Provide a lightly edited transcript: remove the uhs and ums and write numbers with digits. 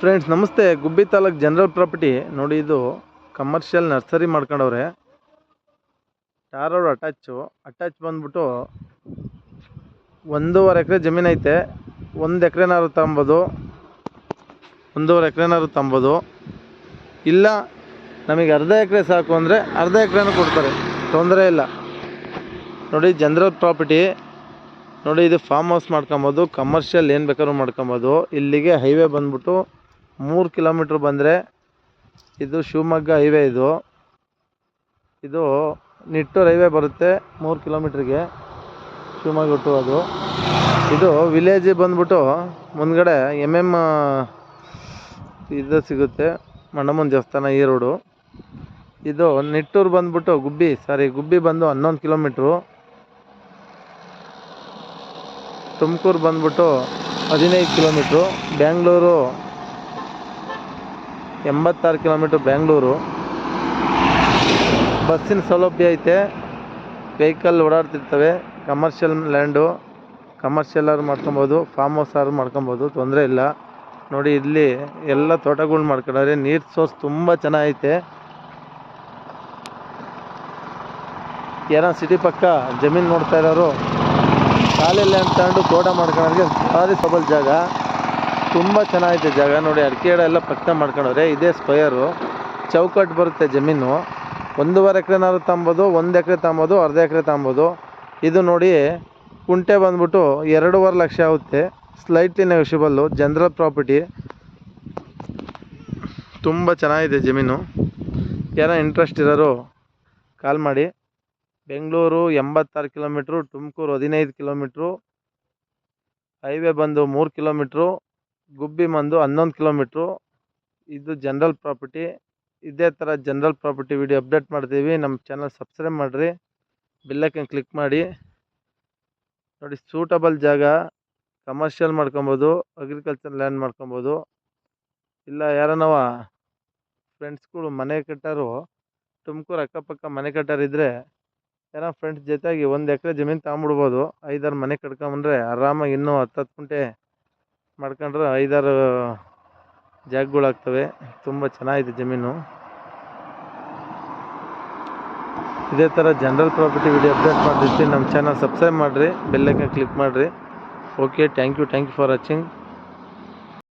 Friends ನಮಸ್ತೆ. ಗುಬ್ಬಿ taluk general property ನೋಡಿ. ಇದು ಕಮರ್ಷಿಯಲ್ ನರ್ಸರಿ ಮಾಡ್ಕೊಂಡವ್ರೆ. ಟಾರ್ ರೋಡ್ ಅಟ್ಯಾಚ್ ಬಂದ್ಬಿಟ್ಟು 1.5 ಎಕರೆ ಜಮೀನು ಐತೆ. 1 ಎಕರೆನಾದ್ರು ತಗೊಬೋದು, 1.5 ಎಕರೆನಾದ್ರು ತಗೊಬೋದು. ಇಲ್ಲ ನಮಗೆ ಅರ್ಧ ಎಕರೆ ಸಾಕು ಅಂದರೆ ಅರ್ಧ ಎಕರೆನೂ ಕೊಡ್ತಾರೆ, ತೊಂದರೆ ಇಲ್ಲ. ನೋಡಿ ಜನರಲ್ ಪ್ರಾಪರ್ಟಿ ನೋಡಿ. ಇದು ಫಾರ್ಮ್ ಹೌಸ್ ಮಾಡ್ಕೊಬೋದು, ಕಮರ್ಷಿಯಲ್ ಏನು ಬೇಕಾದ್ರೂ ಮಾಡ್ಕೊಬೋದು. ಇಲ್ಲಿಗೆ ಹೈವೇ ಬಂದ್ಬಿಟ್ಟು 3 ಕಿಲೋಮೀಟ್ರ್ ಬಂದರೆ ಇದು ಶಿವಮೊಗ್ಗ ಹೈವೇ. ಇದು ನಿಟ್ಟೂರು ಹೈವೇ ಬರುತ್ತೆ 3 ಕಿಲೋಮೀಟ್ರಿಗೆ ಶಿವಮೊಗ್ಗ ಟು. ಇದು ವಿಲೇಜ್ ಬಂದ್ಬಿಟ್ಟು ಮುಂದ್ಗಡೆ ಇದು ಸಿಗುತ್ತೆ, ಮಣ್ಣಮ್ಮನ ದೇವಸ್ಥಾನ ಈ ರೋಡು. ಇದು ನಿಟ್ಟೂರು ಬಂದ್ಬಿಟ್ಟು ಗುಬ್ಬಿ ಬಂದು 11 ಕಿಲೋಮೀಟ್ರು. ತುಮಕೂರು ಬಂದ್ಬಿಟ್ಟು 15 ಕಿಲೋಮೀಟ್ರು. ಬೆಂಗಳೂರು 86 ಕಿಲೋಮೀಟ್ರ್ ಬೆಂಗಳೂರು. ಬಸ್ಸಿನ ಸೌಲಭ್ಯ ಐತೆ, ವೆಹಿಕಲ್ ಓಡಾಡ್ತಿರ್ತವೆ. ಕಮರ್ಷಿಯಲ್ ಲ್ಯಾಂಡು, ಕಮರ್ಷಿಯಲ್ ಆದ್ರು ಮಾಡ್ಕೊಬೋದು, ಫಾರ್ಮ್ ಹೌಸ್ ಆದ್ರು ಮಾಡ್ಕೊಬೋದು, ತೊಂದರೆ ಇಲ್ಲ. ನೋಡಿ ಇಲ್ಲಿ ಎಲ್ಲ ತೋಟಗಳು ಮಾಡ್ಕೊಂಡ್ರೆ ನೀರು ಸೋರ್ಸ್ ತುಂಬ ಚೆನ್ನಾಗೈತೆ. ಏನೋ ಸಿಟಿ ಪಕ್ಕ ಜಮೀನು ನೋಡ್ತಾ ಇರೋರು ಕಾಲೆಲ್ಲ ಅಂತಂಡು ತೋಟ ಮಾಡ್ಕೊಳ್ಳೋರಿಗೆ ಭಾರಿ ಸಬಲ್ ಜಾಗ, ತುಂಬ ಚೆನ್ನಾಗೈತೆ ಜಾಗ. ನೋಡಿ ಅಡಿಕೆ ಗಿಡ ಎಲ್ಲ ಪಕ್ಕ ಮಾಡ್ಕೊಂಡವ್ರೆ. ಇದೇ ಸ್ಕ್ವಯರು ಚೌಕಟ್ಟು ಬರುತ್ತೆ ಜಮೀನು. 1.5 ಎಕರೆನಾದ್ರು ತಗೊಬೋದು, 1 ಎಕರೆ ತಗೊಬೋದು, ಅರ್ಧ ಎಕರೆ ತಗೊಬೋದು. ಇದು ನೋಡಿ ಕುಂಟೆ ಬಂದ್ಬಿಟ್ಟು 2.5 ಲಕ್ಷ ಆಗುತ್ತೆ. Slightly negotiable. ಜನರಲ್ ಪ್ರಾಪರ್ಟಿ ತುಂಬ ಚೆನ್ನಾಗಿದೆ ಜಮೀನು. ಏನೋ ಇಂಟ್ರೆಸ್ಟ್ ಇರೋರು ಕಾಲ್ ಮಾಡಿ. Bengaluru 86 kilometre, Tumakuru 15 kilometre, highway ಬಂದು 3 ಕಿಲೋಮೀಟ್ರು, ಗುಬ್ಬಿ ಬಂದು 11 ಕಿಲೋಮೀಟ್ರು. ಇದು ಜನರಲ್ ಪ್ರಾಪರ್ಟಿ. ಇದೇ ಥರ ಜನರಲ್ ಪ್ರಾಪರ್ಟಿ ವಿಡಿಯೋ ಅಪ್ಡೇಟ್ ಮಾಡ್ತೀವಿ. ನಮ್ಮ ಚಾನಲ್ ಸಬ್ಸ್ಕ್ರೈಬ್ ಮಾಡಿರಿ, ಬೆಲ್ ಐಕಾನ್ ಕ್ಲಿಕ್ ಮಾಡಿ. ನೋಡಿ ಸೂಟಬಲ್ ಜಾಗ, ಕಮರ್ಷಿಯಲ್ ಮಾಡ್ಕೊಬೋದು, ಅಗ್ರಿಕಲ್ಚರ್ ಲ್ಯಾಂಡ್ ಮಾಡ್ಕೊಬೋದು. ಇಲ್ಲ ಯಾರನವ ಫ್ರೆಂಡ್ಸ್ಗಳು ಮನೆ ಕಟ್ಟಾರು, ತುಮಕೂರು ಅಕ್ಕಪಕ್ಕ ಮನೆ ಕಟ್ಟಾರಿದ್ರೆ ಏನೋ ಫ್ರೆಂಡ್ಸ್ ಜೊತೆಗೆ 1 ಎಕರೆ ಜಮೀನು ತಗೊಂಬಿಡ್ಬೋದು. 5-6 ಮನೆ ಕಟ್ಕೊಂಬಂದ್ರೆ ಆರಾಮಾಗಿ ಇನ್ನೂ 10 ಗುಂಟೆ ಮಾಡ್ಕೊಂಡ್ರೆ 5-6 ಜಾಗಗಳಾಗ್ತವೆ. ತುಂಬ ಚೆನ್ನಾಗಿದೆ ಜಮೀನು. ಇದೇ ಥರ ಜನರಲ್ ಪ್ರಾಪರ್ಟಿ ವಿಡಿಯೋ ಅಪ್ಡೇಟ್ ಮಾಡ್ತಿರ್ತೀನಿ. ನಮ್ಮ ಚಾನಲ್ ಸಬ್ಸ್ಕ್ರೈಬ್ ಮಾಡಿರಿ, ಬೆಲ್ ಐಕಾನ್ ಕ್ಲಿಕ್ ಮಾಡಿರಿ. Okay, thank you for watching.